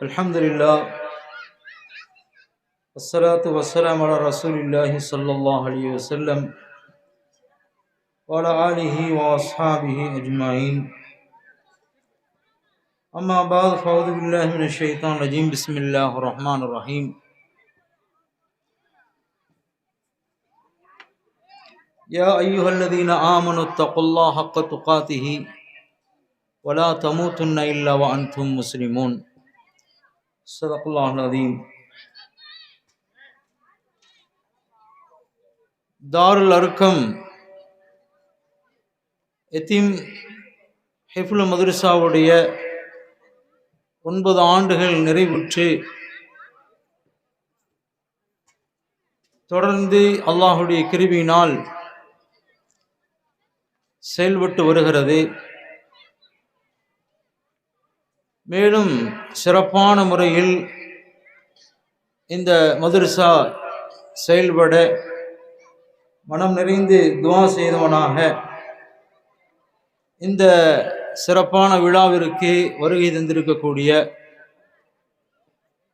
Alhamdulillah, wassalatu wassalamu ala rasulillahi sallallahu alayhi wa sallam wa ala alihi wa ashabihi ajma'in. Amma ba'd, fa'udhu billahi minash shaitanir rajim. Bismillahir rahmanir rahim. Ya ayyuhalladhina amanu ittaqullaha haqqa tuqatihi wa la tamutunna illa wa antum muslimun. Sadaqallahul azim. தாருல் அர்க்கம் எத்தீம் ஹிஃபுல் மதரசாவுடைய 9 ஆண்டுகள் நிறைவுற்று தொடர்ந்து அல்லாஹுடைய கிருபையினால் செயல்பட்டு வருகிறது. மேலும் சிறப்பான முறையில் இந்த மதரசா செயல்பட மனம் நிறைந்து துஆ செய்தவனாக இந்த சிறப்பான விழாவிற்கு வருகை தந்திருக்கக்கூடிய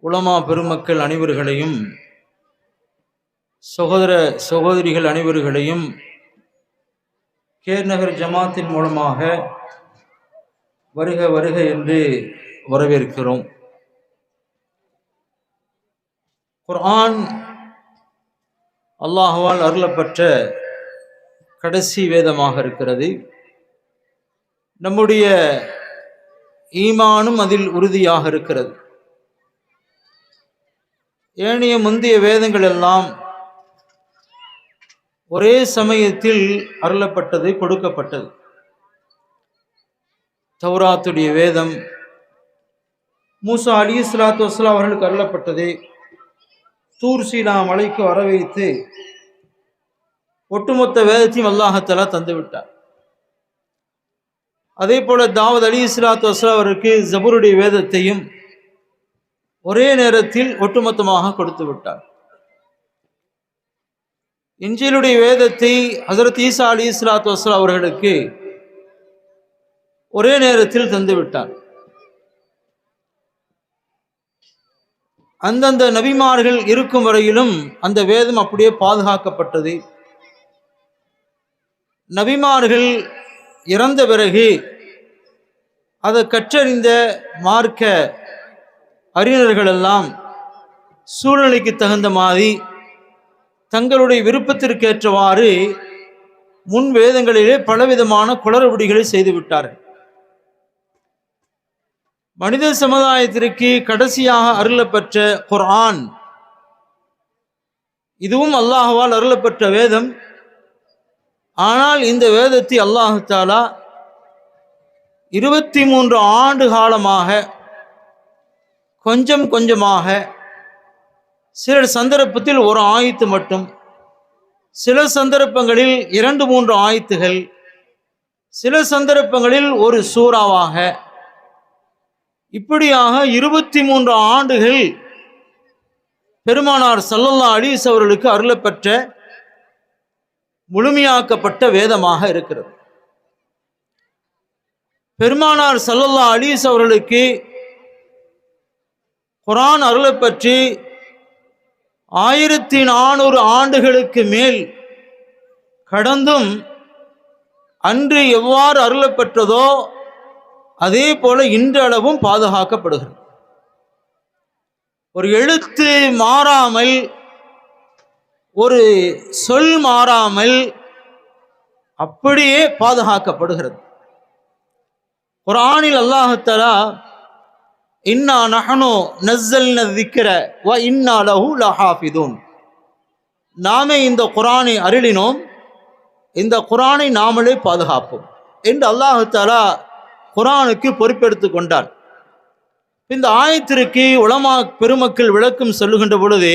உலமா பெருமக்கள் அனைவர்களையும், சகோதர சகோதரிகள் அனைவர்களையும் கேர்நகர் ஜமாத்தின் மூலமாக வருக வருக என்று வரவேற்கிறோம். குர்ஆன் அல்லாஹ்வால் அருளப்பட்ட கடைசி வேதமாக இருக்கிறது. நம்முடைய ஈமானும் அதில் உறுதியாக இருக்கிறது. ஏனைய முந்தைய வேதங்கள் எல்லாம் ஒரே சமயத்தில் அருளப்பட்டது, கொடுக்கப்பட்டது. தௌராத்துடைய வேதம் மூசா அலைஹிஸ்ஸலாத்து வஸ்ஸலாம் அவர்களுக்கு அருளப்பட்டது. தூர் சீனா மலைக்கு வர வைத்து ஒட்டுமொத்த வேதத்தையும் அல்லாஹ் தஆலா தந்து விட்டார். அதே போல தாவூத் அலைஹிஸ்ஸலாத்து வஸ்ஸலாம் அவருக்கு ஜபூருடைய வேதத்தையும் ஒரே நேரத்தில் ஒட்டுமொத்தமாக கொடுத்து விட்டார். இன்ஜீலுடைய வேதத்தை ஹஸரத் ஈசா அலைஹிஸ்ஸலாத்து வஸ்ஸலாம் அவர்களுக்கு ஒரே நேரத்தில் தந்து விட்டார். அந்தந்த நபிமார்கள் இருக்கும் வரையிலும் அந்த வேதம் அப்படியே பாதுகாக்கப்பட்டது. நபிமார்கள் இறந்த பிறகு அதை கற்றறிந்த மார்க்க அறிஞர்கள் எல்லாம் சூழ்நிலைக்கு தகுந்த மாதிரி தங்களுடைய விருப்பத்திற்கேற்றவாறு முன் வேதங்களிலே பலவிதமான குளறுபடிகளை செய்துவிட்டார்கள். மனித சமுதாயத்திற்கு கடைசியாக அருளப்பெற்ற குர்ஆன், இதுவும் அல்லாஹ்வால் அருளப்பெற்ற வேதம். ஆனால் இந்த வேதத்தை அல்லாஹ் தஆலா 23 ஆண்டு காலமாக கொஞ்சம் கொஞ்சமாக, சில சந்தர்ப்பத்தில் ஒரு ஆயத்து மட்டும், சில சந்தர்ப்பங்களில் 2-3 ஆயத்துகள், சில சந்தர்ப்பங்களில் ஒரு சூறாவாக, இப்படியாக 23 ஆண்டுகள் பெருமானார் ஸல்லல்லாஹு அலைஹி வஸல்லம் அவர்களுக்கு அருளப்பெற்ற முழுமையாக்கப்பட்ட வேதமாக இருக்கிறது. பெருமானார் ஸல்லல்லாஹு அலைஹி வஸல்லம் அவர்களுக்கு குர்ஆன் அருளப்பெற்று 1400 ஆண்டுகளுக்கு மேல் கடந்தும் அன்று எவ்வாறு அருளப்பெற்றதோ அதே போல இன்றளவும் பாதுகாக்கப்படுகிறது. ஒரு எழுத்து மாறாமல், ஒரு சொல் மாறாமல் அப்படியே பாதுகாக்கப்படுகிறது. குர்ஆனில் அல்லாஹ் தஆலா இன்னா நஹ்னு நஸ்ஸல்னா ذிக்ர வ இன்னா லஹு லஹாஃபிதூன், நாமே இந்த குர்ஆனை அருளினோம், இந்த குர்ஆனை நாமளே பாதுகாப்போம் என்று அல்லாஹ் தஆலா குர்ஆனுக்கு பொறுப்பெடுத்து கொண்டார். இந்த ஆயத்திற்கு உலமா பெருமக்கள் விளக்கம் சொல்லுகின்ற பொழுது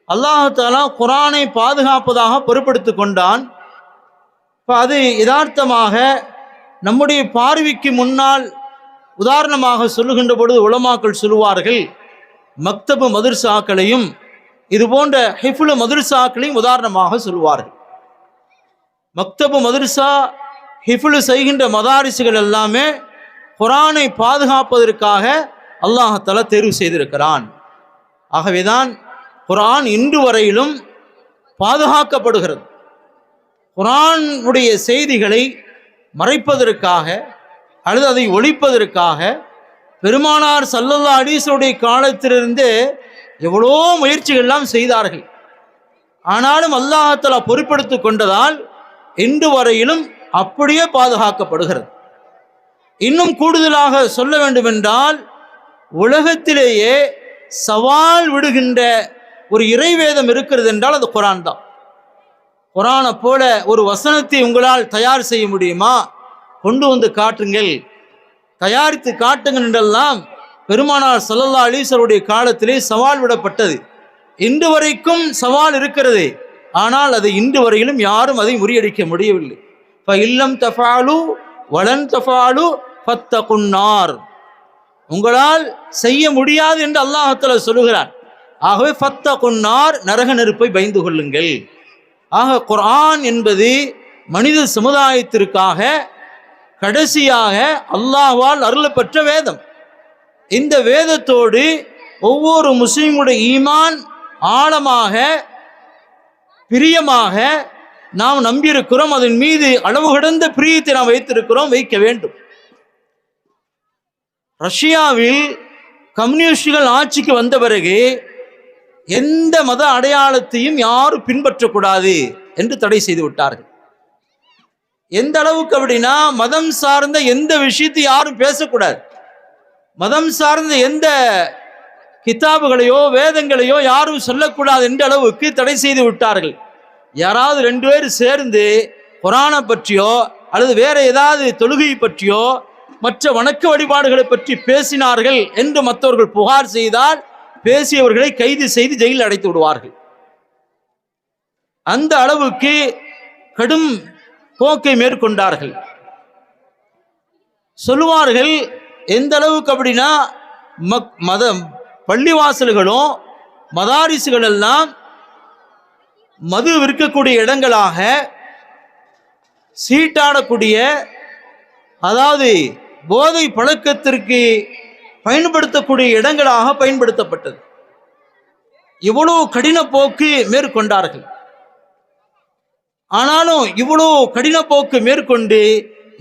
அல்லாஹ் தஆலா குர்ஆனை பாதுகாப்பதாக பொறுப்பெடுத்து கொண்டான். அது யதார்த்தமாக நம்முடைய பார்வைக்கு முன்னால் உதாரணமாக சொல்லுகின்ற பொழுது உலமாக்கள் சொல்லுவார்கள், மக்தபு மதரசாக்களையும் இது போன்ற ஹிஃபுல் மதரசாக்களையும் உதாரணமாக சொல்லுவார்கள். மக்தபு மதரசா ஹிஃபுல் செய்கின்ற மதாரிசுகள் எல்லாமே குர்ஆனை பாதுகாப்பதற்காக அல்லாஹ் தேர்வு செய்திருக்கிறான். ஆகவேதான் குர்ஆன் இன்று வரையிலும் பாதுகாக்கப்படுகிறது. குர்ஆன் உடைய செய்திகளை மறைப்பதற்காக அல்லது அதை ஒழிப்பதற்காக பெருமானார் ஸல்லல்லாஹு அலைஹி வஸல்லம் காலத்திலிருந்து எவ்வளோ முயற்சிகள்லாம் செய்தார்கள். ஆனாலும் அல்லாஹ் தஆலா பொறுப்பெடுத்து கொண்டதால் இன்று வரையிலும் அப்படியே பாதுகாக்கப்படுகிறது. இன்னும் கூடுதலாக சொல்ல வேண்டுமென்றால், உலகத்திலேயே சவால் விடுகின்ற ஒரு இறைவேதம் இருக்கிறது என்றால் அது குர்ஆன் தான். குர்ஆனை போல ஒரு வசனத்தை உங்களால் தயார் செய்ய முடியுமா? கொண்டு வந்து காட்டுங்கள், தயாரித்து காட்டுங்கள் என்றெல்லாம் பெருமானார் ஸல்லல்லாஹு அலைஹி வஸல்லம் காலத்திலே சவால் விடப்பட்டது. இன்று வரைக்கும் சவால் இருக்கிறது. ஆனால் அது இன்று வரையிலும் யாரும் அதை முறியடிக்க முடியவில்லை. ஃபஇல்லம் தஃபாலு வலன் தஃபாலு ஃபத்தகுன்னார், உங்களால் செய்ய முடியாது என்று அல்லாஹ் தஆலா சொல்லுகிறான். ஆகவே ஃபத்தகுன்னார், நரக நெருப்பை பயந்து கொள்ளுங்கள். ஆக குர்ஆன் என்பது மனித சமுதாயத்திற்காக கடைசியாக அல்லாஹ்வால் அருளப்பெற்ற வேதம். இந்த வேதத்தோடு ஒவ்வொரு முஸ்லிமுடைய ஈமான் ஆழமாக பிரியமாக நாம் நம்பியிருக்கிறோம். அதன் மீது அளவு கடந்த பிரியத்தை நாம் வைத்திருக்கிறோம், வைக்க வேண்டும். ரஷ்யாவில் கம்யூனிஸ்டுகள் ஆட்சிக்கு வந்த பிறகு எந்த மத அடையாளத்தையும் யாரும் பின்பற்றக்கூடாது என்று தடை செய்து விட்டார்கள். எந்த அளவுக்கு அப்படின்னா, மதம் சார்ந்த எந்த விஷயத்தை யாரும் பேசக்கூடாது, மதம் சார்ந்த எந்த கிதாபுகளையோ வேதங்களையோ யாரும் சொல்லக்கூடாது என்ற அளவுக்கு தடை செய்து விட்டார்கள். யாராவது 2 பேர் சேர்ந்து குர்ஆனை பற்றியோ அல்லது வேற ஏதாவது தொழுகை பற்றியோ மற்ற வணக்க வழிபாடுகளை பற்றி பேசினார்கள் என்று மற்றவர்கள் புகார் செய்தால் பேசியவர்களை கைது செய்து ஜெயிலில் அடைத்து விடுவார்கள். அந்த அளவுக்கு கடும் போக்கை மேற்கொண்டார்கள். சொல்லுவார்கள், எந்த அளவுக்கு அப்படின்னா, மத பள்ளிவாசல்களும் மதாரிசுகள் எல்லாம் மது விற்கக்கூடிய இடங்களாக, சீட்டாடக்கூடிய, அதாவது போதை பழக்கத்திற்கு பயன்படுத்தக்கூடிய இடங்களாக பயன்படுத்தப்பட்டது. இவ்வளவு கடின போக்கு மேற்கொண்டார்கள். ஆனாலும் இவ்வளவு கடின போக்கு மேற்கொண்டு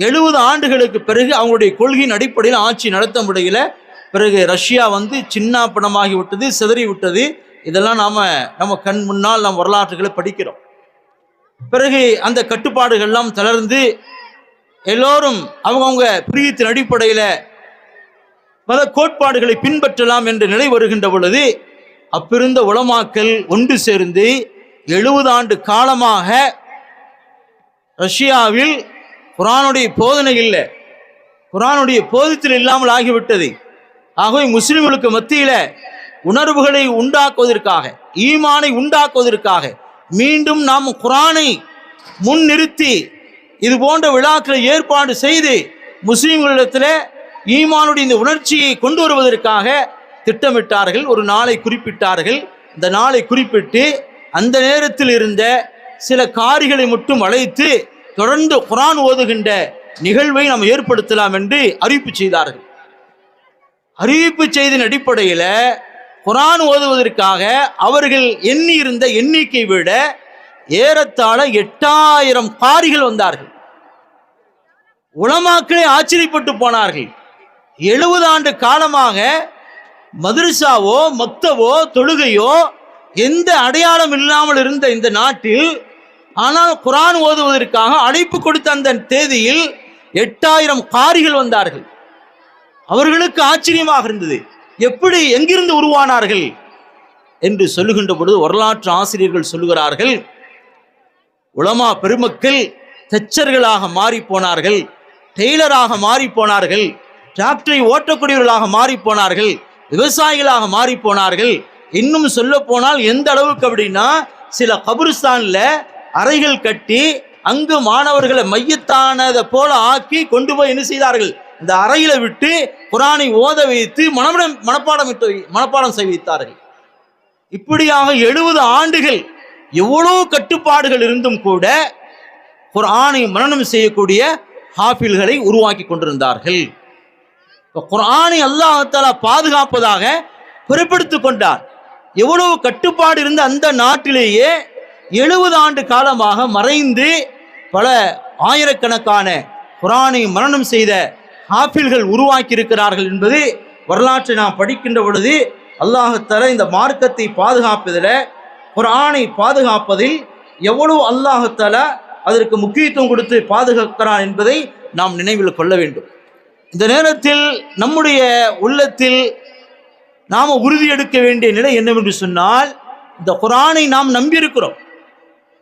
70 ஆண்டுகளுக்கு பிறகு அவங்களுடைய கொள்கையின் அடிப்படையில் ஆட்சி நடத்த முடியல. பிறகு ரஷ்யா சின்ன பணமாகி விட்டது, சிதறி விட்டது. இதெல்லாம் நம்ம கண் முன்னால் நாம் வரலாற்றுகளை படிக்கிறோம். பிறகு அந்த கட்டுப்பாடுகள்லாம் தளர்ந்து எல்லோரும் அவங்கவுங்க பிரியத்தின் அடிப்படையில் பல கோட்பாடுகளை பின்பற்றலாம் என்ற நிலை வருகின்ற பொழுது, அப்பிருந்த உலமாக்கள் ஒன்று சேர்ந்து 70 ஆண்டு காலமாக ரஷ்யாவில் குர்ஆனுடைய போதனை இல்லை, குர்ஆனுடைய போதித்தல் இல்லாமல் ஆகிவிட்டது. ஆகவே முஸ்லிம்களுக்கு மத்தியில உணர்வுகளை உண்டாக்குவதற்காக, ஈமானை உண்டாக்குவதற்காக மீண்டும் நாம் குர்ஆனை முன்னிறுத்தி இது போன்ற விழாக்களை ஏற்பாடு செய்து முஸ்லிம்களிடத்தில் ஈமானுடைய இந்த உணர்ச்சியை கொண்டு வருவதற்காக திட்டமிட்டார்கள். ஒரு நாளை குறிப்பிட்டார்கள். இந்த நாளை குறிப்பிட்டு அந்த நேரத்தில் இருந்த சில காரிகளை மட்டும் அழைத்து தொடர்ந்து குர்ஆன் ஓதுகின்ற நிகழ்வை நாம் ஏற்படுத்தலாம் என்று அறிவிப்பு செய்தார்கள். அறிவிப்பு செய்தின் அடிப்படையில் குர்ஆன் ஓதுவதற்காக அவர்கள் எண்ணி இருந்த எண்ணிக்கை விட ஏறத்தாழ 8000 காரிகள் வந்தார்கள். உலமாக்களே ஆச்சரியப்பட்டு போனார்கள். 70 ஆண்டு காலமாக மதரசாவோ மக்தவோ தொழுகையோ எந்த அடையாளம் இல்லாமல் இருந்த இந்த நாட்டில், ஆனால் குர்ஆன் ஓதுவதற்காக அழைப்பு கொடுத்த அந்த தேதியில் 8000 காரிகள் வந்தார்கள். அவர்களுக்கு ஆச்சரியமாக இருந்தது, எப்படி எங்கிருந்து உருவானார்கள் என்று சொல்லுகின்ற பொழுது வரலாற்று ஆசிரியர்கள் சொல்லுகிறார்கள், உலமா பெருமக்கள் தச்சர்களாக மாறி போனார்கள், டெய்லராக மாறி போனார்கள், டிராக்டரை ஓட்டக்கூடியவர்களாக மாறி போனார்கள், விவசாயிகளாக மாறி போனார்கள். இன்னும் சொல்ல போனால் எந்த அளவுக்கு அப்படின்னா, சில கபிரிஸ்தான்ல அறைகள் கட்டி அங்கு மாணவர்களை மையத்தானதை போல ஆக்கி கொண்டு போய் என்ன செய்தார்கள், இந்த அறையில விட்டு குர்ஆனை ஓத வைத்து மனப்பாடம் செய்ய வைத்தார்கள். இப்படியாக 70 ஆண்டுகள் எவ்வளவு கட்டுப்பாடுகள் இருந்தும் கூட குர்ஆனை மனனம் செய்யக்கூடிய ஹாஃபில்களை உருவாக்கி கொண்டிருந்தார்கள். இப்போ குர்ஆனை அல்லாஹ் தஆலா பாதுகாப்பதாக பொறுப்பெடுத்துக் கொண்டார். எவ்வளவு கட்டுப்பாடு இருந்த அந்த நாட்டிலேயே 70 ஆண்டு காலமாக மறைந்து பல ஆயிரக்கணக்கான குர்ஆனை மரணம் செய்த ஹாஃபில்கள் உருவாக்கி இருக்கிறார்கள் என்பது வரலாற்றை நாம் படிக்கின்ற பொழுது அல்லாஹ் தஆலா இந்த மார்க்கத்தை பாதுகாப்பதில், குர்ஆனை பாதுகாப்பதில் எவ்வளவு அல்லாஹ் தஆலா அதற்கு முக்கியத்துவம் கொடுத்து பாதுகாக்கிறான் என்பதை நாம் நினைவில் கொள்ள வேண்டும். இந்த நேரத்தில் நம்முடைய உள்ளத்தில் நாம் உறுதி எடுக்க வேண்டிய நிலை என்னவென்று சொன்னால், இந்த குர்ஆனை நாம் நம்பியிருக்கிறோம்.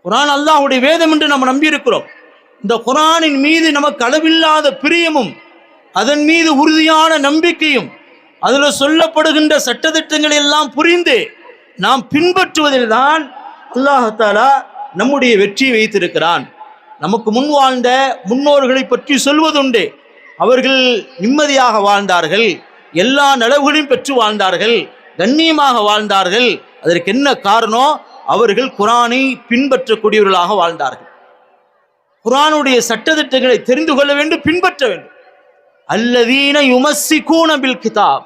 குர்ஆன் அல்லாஹ்வுடைய வேதம் என்று நாம் நம்பியிருக்கிறோம். இந்த குர்ஆனின் மீது நமக்கு அளவில்லாத பிரியமும், அதன் மீது உறுதியான நம்பிக்கையும், அதில் சொல்லப்படுகின்ற சட்டதிட்டங்களை எல்லாம் புரிந்து நாம் பின்பற்றுவதில் தான் அல்லாஹ் தஆலா நம்முடைய வெற்றியை வைத்திருக்கிறான். நமக்கு முன் வாழ்ந்த முன்னோர்களை பற்றி சொல்வதுண்டு. அவர்கள் நிம்மதியாக வாழ்ந்தார்கள், எல்லா நலவுகளையும் பெற்று வாழ்ந்தார்கள், கண்ணியமாக வாழ்ந்தார்கள். அதற்கு என்ன காரணம்? அவர்கள் குர்ஆனை பின்பற்றக்கூடியவர்களாக வாழ்ந்தார்கள். குர்ஆனுடைய சட்டதிட்டங்களை தெரிந்து கொள்ள வேண்டும், பின்பற்ற வேண்டும். அல்லதீன யுமஸ்ஸிகூன பில் கிதாப்,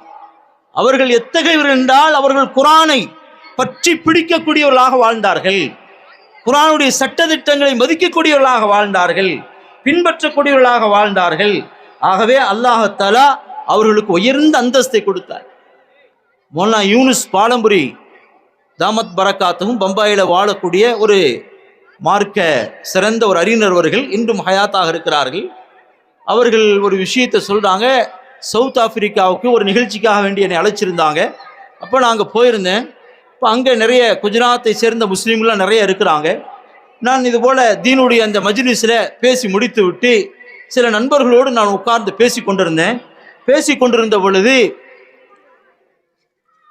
அவர்கள் எத்தகையவர்கள் என்றால் அவர்கள் குர்ஆனை பற்றி பிடிக்கக்கூடியவர்களாக வாழ்ந்தார்கள், குர்ஆனுடைய சட்டதிட்டங்களை மதிக்கக்கூடியவர்களாக வாழ்ந்தார்கள், பின்பற்றக்கூடியவர்களாக வாழ்ந்தார்கள். ஆகவே அல்லாஹ் தஆலா அவர்களுக்கு உயர்ந்த அந்தஸ்தை கொடுத்தார். மௌலானா யூனுஸ் பாலம்புரி தாமத் பரக்காத்தும் பம்பாயில் வாழக்கூடிய ஒரு மார்க்க சிறந்த ஒரு அறிஞர் அவர்கள் இன்றும் ஹயாத்தாக இருக்கிறார்கள். அவர்கள் ஒரு விஷயத்தை சொல்கிறாங்க. சவுத் ஆப்பிரிக்காவுக்கு ஒரு நிகழ்ச்சிக்காக வேண்டி என்னை அழைச்சிருந்தாங்க. அப்போ நான் அங்கே போயிருந்தேன். இப்போ அங்கே நிறைய குஜராத்தை சேர்ந்த முஸ்லீம்கள்லாம் நிறைய இருக்கிறாங்க. நான் இதுபோல் தீனுடைய அந்த மஜ்லிஸில் பேசி முடித்து விட்டு சில நண்பர்களோடு நான் உட்கார்ந்து பேசி கொண்டிருந்த பொழுது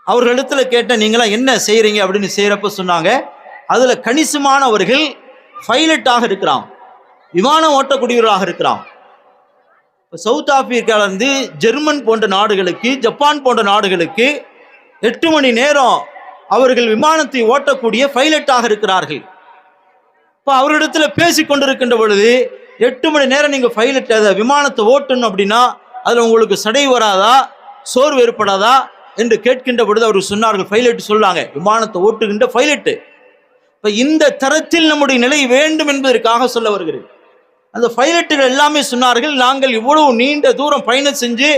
அவர்களிடத்தில் கேட்டேன், நீங்களாம் என்ன செய்கிறீங்க அப்படின்னு. செய்கிறப்ப சொன்னாங்க, அதில் கணிசமானவர்கள் பைலட்டாக இருக்கிறான், விமானம் ஓட்டக்கூடியவர்களாக இருக்கிறான். இப்போ சவுத் ஆப்பிரிக்காவிலிருந்து ஜெர்மன் போன்ற நாடுகளுக்கு, ஜப்பான் போன்ற நாடுகளுக்கு 8 மணி நேரம் அவர்கள் விமானத்தை ஓட்டக்கூடிய பைலட்டாக இருக்கிறார்கள். இப்போ அவர்களிடத்தில் பேசி கொண்டிருக்கின்ற பொழுது 8 மணி நேரம் நீங்கள் பைலட் விமானத்தை ஓட்டணும் அப்படின்னா அதில் உங்களுக்கு சடை வராதா, சோர்வு ஏற்படாதா என்று கேட்கின்ற பொழுது அவர் சொன்னார்கள், பைலட் சொல்லாங்க, விமானத்தை ஓட்டுகின்ற பைலட்டு. இப்போ இந்த தரத்தில் நம்முடைய நிலை வேண்டும் என்பதற்காக சொல்ல வருகிறது. அந்த பைலட்டுகள் எல்லாமே சொன்னார்கள், நாங்கள் இவ்வளவு நீண்ட தூரம் பயணம் செஞ்சு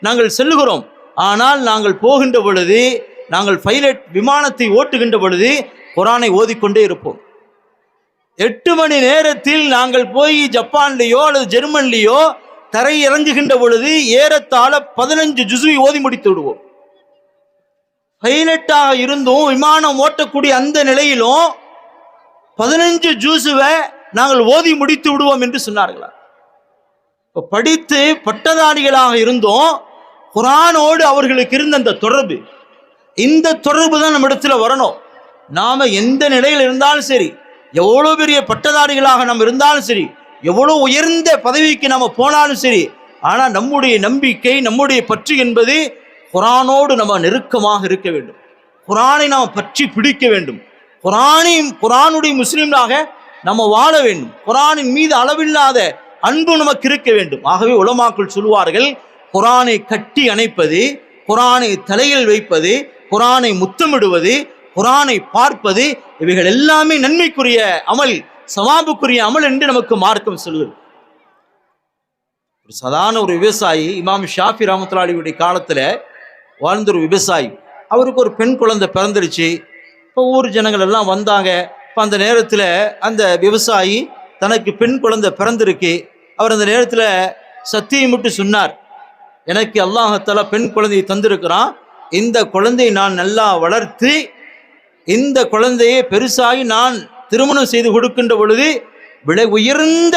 நாங்கள் செல்லுகிறோம், ஆனால் நாங்கள் போகின்ற பொழுது, நாங்கள் பைலட் விமானத்தை ஓட்டுகின்ற பொழுது குர்ஆனை ஓதிக்கொண்டே இருப்போம். 8 மணி நேரத்தில் நாங்கள் போய் ஜப்பான்லேயோ அல்லது ஜெர்மன்லேயோ தரை இறங்குகின்ற பொழுது ஏறத்தாழ 15 ஜுஸை ஓதி முடித்து விடுவோம். பைலட்டாக இருந்தும் விமானம் ஓட்டக்கூடிய அந்த நிலையிலும் 15 ஜுஸுவை நாங்கள் ஓதி முடித்து விடுவோம் என்று சொன்னார்களா. இப்போ படித்து பட்டதாரிகளாக இருந்தும் குர்ஆனோடு அவர்களுக்கு இருந்த அந்த தொடர்பு, இந்த தொடர்பு தான் நம்ம இடத்துல வரணும். நாம எந்த நிலையில் இருந்தாலும் சரி, எவ்வளோ பெரிய பட்டதாரிகளாக நம்ம இருந்தாலும் சரி, எவ்வளோ உயர்ந்த பதவிக்கு நம்ம போனாலும் சரி, ஆனால் நம்முடைய நம்பிக்கை, நம்முடைய பற்று என்பது குர்ஆனோடு நம்ம நெருக்கமாக இருக்க வேண்டும். குர்ஆனை நாம் பற்றி பிடிக்க வேண்டும். குர்ஆனுடைய முஸ்லீம்களாக நம்ம வாழ வேண்டும். குர்ஆனின் மீது அளவில்லாத அன்பு நமக்கு இருக்க வேண்டும். ஆகவே உலமாக்கள் சொல்வார்கள், குர்ஆனை கட்டி அணைப்பது, குர்ஆனை தலையில் வைப்பது, குர்ஆனை முத்தமிடுவது, குர்ஆனை பார்ப்பது, இவைகள் எல்லாமே நன்மைக்குரிய அமல், சவாபுக்குரிய அமல் என்று நமக்கு மார்க்கம் சொல்லுது. ஒரு சாதாரண ஒரு விவசாயி, இமாம் ஷாஃபி ரஹ்மத்துல்லாஹி அலைஹி காலத்தில் வாழ்ந்த ஒரு விவசாயி, அவருக்கு ஒரு பெண் குழந்தை பிறந்துருச்சு. இப்போ ஊர் ஜனங்கள் எல்லாம் வந்தாங்க. இப்போ அந்த நேரத்தில் அந்த விவசாயி தனக்கு பெண் குழந்தை பிறந்திருக்கு. அவர் அந்த நேரத்தில் சத்தியமிட்டு சொன்னார், எனக்கு அல்லாஹ் தஆலா பெண் குழந்தையை தந்திருக்கிறான், இந்த குழந்தையை நான் நல்லா வளர்த்து இந்த குழந்தையை பெருசாகி நான் திருமணம் செய்து கொடுக்கின்ற பொழுது விலை உயர்ந்த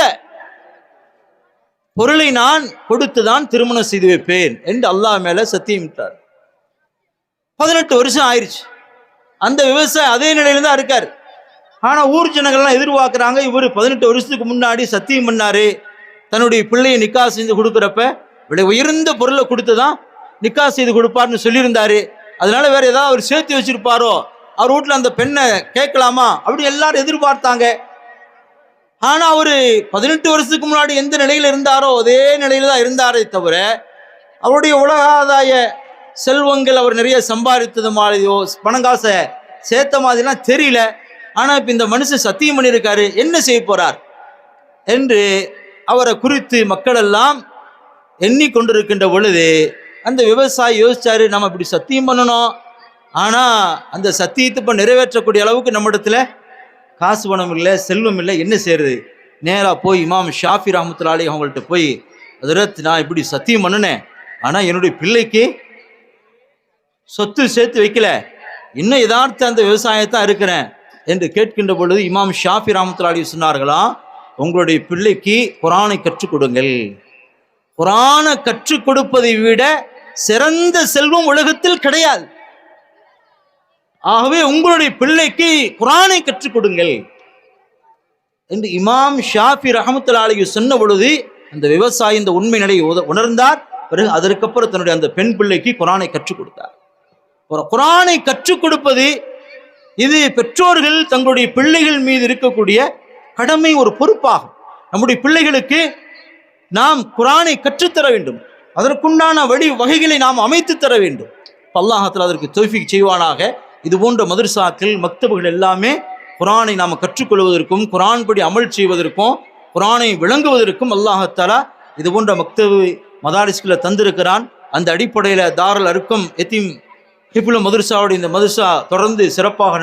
பொருளை நான் கொடுத்துதான் திருமணம் செய்து வைப்பேன் என்று அல்லாஹ் மேல சத்தியமிட்டார். 18 வருஷம் ஆயிடுச்சு. அந்த விவசாயி அதே நிலையில தான் இருக்கார். ஆனா ஊர் ஜனங்கள்லாம் எதிர்பார்க்கிறாங்க, இவர் 18 வருஷத்துக்கு முன்னாடி சத்தியம் பண்ணாரு, தன்னுடைய பிள்ளையை நிக்கா செய்து கொடுக்குறப்ப விலை உயர்ந்த பொருளை கொடுத்துதான் நிக்கா செய்து கொடுப்பார்னு சொல்லியிருந்தாரு. அதனால வேற ஏதாவது அவர் சேர்த்து வச்சிருப்பாரோ, அவர் வீட்டில் அந்த பெண்ணை கேட்கலாமா அப்படி எல்லாரும் எதிர்பார்த்தாங்க. ஆனா அவரு 18 வருஷத்துக்கு முன்னாடி எந்த நிலையில இருந்தாரோ அதே நிலையில தான் இருந்தாரே தவிர அவருடைய உலக ஆதாய செல்வங்கள் அவர் நிறைய சம்பாதித்தது மாதிரியோ பணங்காசை சேர்த்த மாதிரிலாம் தெரியல. ஆனால் இப்போ இந்த மனுஷன் சத்தியம் பண்ணியிருக்காரு, என்ன செய்ய போறார் என்று அவரை குறித்து மக்கள் எல்லாம் எண்ணிக்கொண்டிருக்கின்ற பொழுது அந்த விவசாயி யோசிச்சாரு, நம்ம இப்படி சத்தியம் பண்ணணும், ஆனால் அந்த சத்தியத்தை இப்போ நிறைவேற்றக்கூடிய அளவுக்கு நம்மிடத்துல காசு பணம் இல்லை, செல்வம் இல்லை, என்ன செய்யறது? நேராக போய் இமாம் ஷாஃபி ரஹ்மத்துல்லாஹி அலைஹி அவங்கள்ட்ட போய், ஹஜ்ரத் நான் இப்படி சத்தியம் பண்ணினேன், ஆனால் என்னுடைய பிள்ளைக்கு சொத்து சேர்த்து வைக்கல, இன்னும் யதார்த்த அந்த விவசாயத்தான் இருக்கிறேன் என்று கேட்கின்ற பொழுது இமாம் ஷாஃபி ரஹ்மத்துல்லாஹி அலைஹி சொன்னார்களாம், உங்களுடைய பிள்ளைக்கு குர்ஆனை கற்றுக் கொடுங்கள். குர்ஆனை கற்றுக் கொடுப்பதை விட சிறந்த செல்வம் உலகத்தில் கிடையாது. ஆகவே உங்களுடைய பிள்ளைக்கு குர்ஆனை கற்றுக் கொடுங்கள் என்று இமாம் ஷாஃபி ரஹ்மத்துல்லாஹி அலைஹி சொன்ன பொழுது அந்த விவசாயி இந்த உண்மை நிலையை உணர்ந்தார். பிறகு அதற்கப்புறம் தன்னுடைய அந்த பெண் பிள்ளைக்கு குர்ஆனை கற்றுக் கொடுத்தார். குர்ஆனை கற்றுக் கொடுப்பது இது பெற்றோர்கள் தங்களுடைய பிள்ளைகள் மீது இருக்கக்கூடிய கடமை, ஒரு பொறுப்பாகும். நம்முடைய பிள்ளைகளுக்கு நாம் குர்ஆனை கற்றுத்தர வேண்டும், அதற்குண்டான வகைகளை நாம் அமைத்து தர வேண்டும். அல்லாஹ் தஆலா அதற்கு தௌஃபீக் செய்வானாக. இது போன்ற மதரசாக்கள் மக்தபுகள் எல்லாமே குர்ஆனை நாம் கற்றுக்கொள்வதற்கும் குர்ஆன் படி அமல் செய்வதற்கும் குர்ஆனை விளங்குவதற்கும் அல்லாஹ் தஆலா இது போன்ற மக்தபு மதாரிஸ்களை தந்திருக்கிறான். அந்த அடிப்படையில் தாருல் அர்கம் எத்தீம் ஹிஃபுல் மதரசாவுடைய இந்த மதரசா தொடர்ந்து சிறப்பாக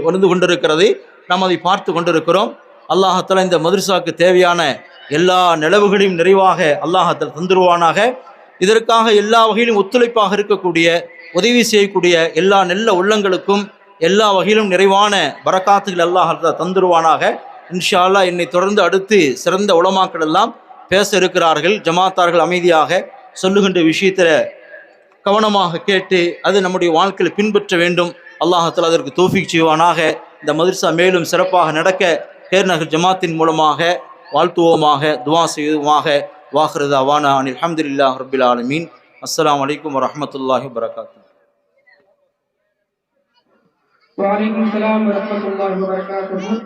வந்து கொண்டிருக்கிறது. நாம் அதை பார்த்து கொண்டிருக்கிறோம். அல்லாஹ் தஆலா இந்த மதரசாவுக்கு தேவையான எல்லா நிலவுகளையும் நிறைவாக அல்லாஹ் தஆலா தந்துருவானாக. இதற்காக எல்லா வகையிலும் ஒத்துழைப்பாக இருக்கக்கூடிய, உதவி செய்யக்கூடிய எல்லா நல்ல உள்ளங்களுக்கும் எல்லா வகையிலும் நிறைவான பரக்காத்துகள் அல்லாஹ் தஆலா தந்துருவானாக. இன்ஷா அல்லாஹ் என்னை தொடர்ந்து அடுத்து சிறந்த உலமாக்கள் எல்லாம் பேச இருக்கிறார்கள். ஜமாத்தார்கள் அமைதியாக சொல்லுகின்ற விஷயத்தில் கவனமாக கேட்டு அது நம்முடைய வாழ்க்கையில் பின்பற்ற வேண்டும். அல்லாஹ் தஆலா அதற்கு தௌஃபீக் செய்வானாக. இந்த மதரசா மேலும் சிறப்பாக நடக்க கேர்நகர் ஜமாத்தின் மூலமாக வாழ்த்துவோமாக, துவா செய்வோமாக. வாஹிரு தஅவானா அனில் ஹம்துலில்லாஹி ரப்பில் ஆலமீன். அஸ்ஸலாமு அலைக்கும் வரஹ்மத்துல்லாஹி வபரகாத்துஹு. வலைக்கும் ஸலாம் வரஹ்மத்துல்லாஹி வபரகாத்துஹு.